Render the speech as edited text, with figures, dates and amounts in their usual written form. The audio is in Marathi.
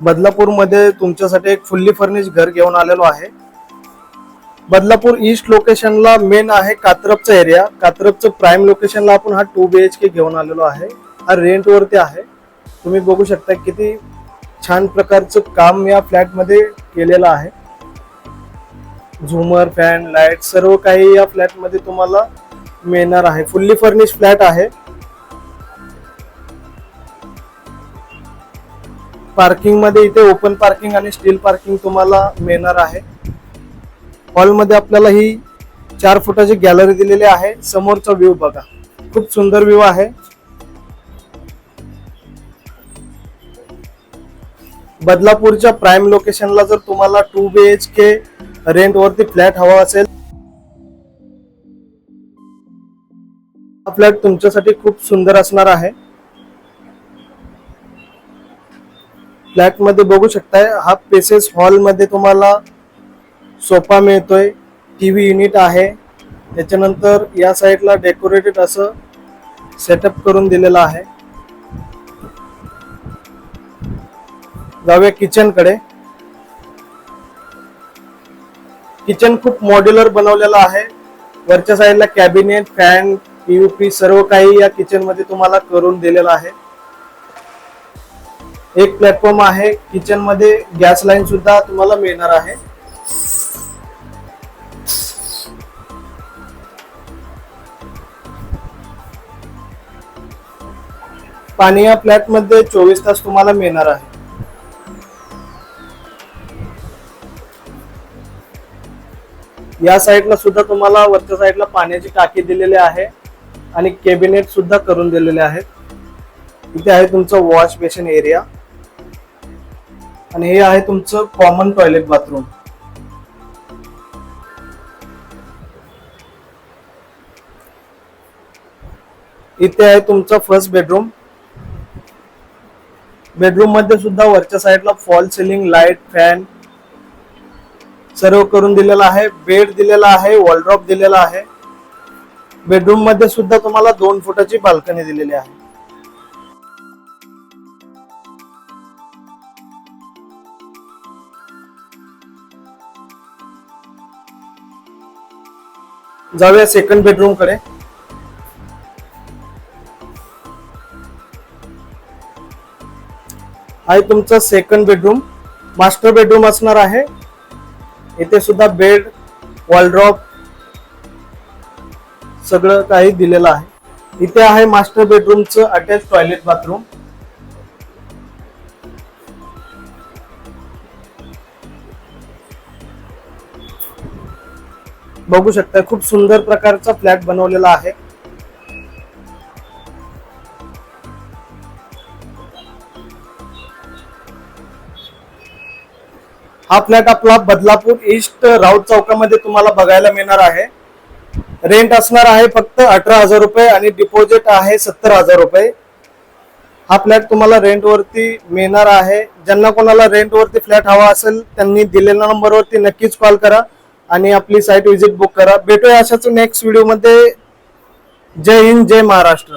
बदलापूरमध्ये तुमच्यासाठी एक फुल्ली फर्निश घर घेऊन आलेलो आहे। बदलापूर ईस्ट लोकेशनला मेन आहे कात्रपचा एरिया। कात्रपचं प्राइम लोकेशनला आपण हा 2 BHK घेऊन आलेलो आहे। हा रेंट वरती आहे। तुम्ही बघू शकता किती छान प्रकारचं काम या फ्लॅट मध्ये केलेलं आहे। झूमर, फॅन, लाईट सर्व काही या फ्लॅट मध्ये तुम्हाला मिळणार आहे। फुल्ली फर्निश फ्लॅट आहे। पार्किंग मध्ये इथे ओपन पार्किंग आणि स्टील पार्किंग तुम्हाला मिळणार आहे। हॉल मध्ये आपल्याला ही 4 फुटाची गॅलरी दिलेली आहे। समोरचा व्ह्यू बघा, खूप सुंदर व्ह्यू आहे। बदलापूरच्या प्राइम लोकेशनला जर तुम्हाला 2 BHK रेंट वरती फ्लॅट हवा असेल, हा फ्लॅट तुमच्यासाठी खूप सुंदर असणार आहे। फ्लॅट मध्ये बघू शकताय हा पेसेस हॉल मध्ये तुम्हाला सोफा मिळतोय, टीव्ही युनिट आहे। त्याच्यानंतर या साइडला डेकोरेटेड असं सेटअप करून दिलेला आहे। जाऊया किचन कडे। किचन खूप मॉड्युलर बनवलेला आहे। वरच्या साइडला कॅबिनेट, फॅन, पीयूपी सर्व काही या किचन मध्ये तुम्हाला करून दिलेला आहे। एक प्लॅटफॉर्म आहे। किचन मध्ये गॅस लाईन सुद्धा तुम्हाला मिळणार आहे। पाणी या फ्लॅट मध्ये 24 तास तुम्हाला मिळणार आहे। या साइडला सुद्धा तुम्हाला वरच्या साइडला पाण्याची टाकी दिलेली आहे आणि कॅबिनेट सुद्धा करून दिलेले आहेत। इथे आहे तुमचं वॉश बेसिन एरिया आणि हे आहे तुमचं कॉमन टॉयलेट बाथरूम। इथे आहे तुमचा फर्स्ट बेडरूम। बेडरूम मध्ये सुद्धा वरच्या साइडला फॉल सिलिंग, लाईट, फॅन सर्व करून दिलेला आहे। बेड दिलेला आहे, वॉलड्रॉप दिलेला आहे। बेडरूम मध्ये सुद्धा तुम्हाला 2 फुटाची बाल्कनी दिलेली आहे। जाऊया सेकंड बेडरूम कडे। आहे तुमचा सेकंड बेडरूम। मास्टर बेडरूम असणार आहे। इथे सुद्धा बेड, वॉलड्रॉप सगळं काही दिलेलं आहे। इथे आहे मास्टर बेडरूमचं अटॅच टॉयलेट बाथरूम। बघू शकता खूप सुंदर प्रकारचा फ्लॅट बनवलेला आहे। हा फ्लॅट आपला बदलापूर ईस्ट राऊत चौकामध्ये तुम्हाला बघायला मिळणार आहे। रेंट असणार आहे फक्त 18,000 रुपये आणि डिपॉझिट आहे 70,000 रुपये। हा फ्लॅट तुम्हाला रेंट वरती मिळणार आहे। ज्यांना कोणाला रेंट वरती फ्लॅट हवा असेल त्यांनी दिलेल्या नंबरवरती नक्कीच कॉल करा आणि आपली साइट विजिट बुक करा। भेटूया अशाच नेक्स्ट व्हिडिओ मध्ये। जय हिंद, जय महाराष्ट्र।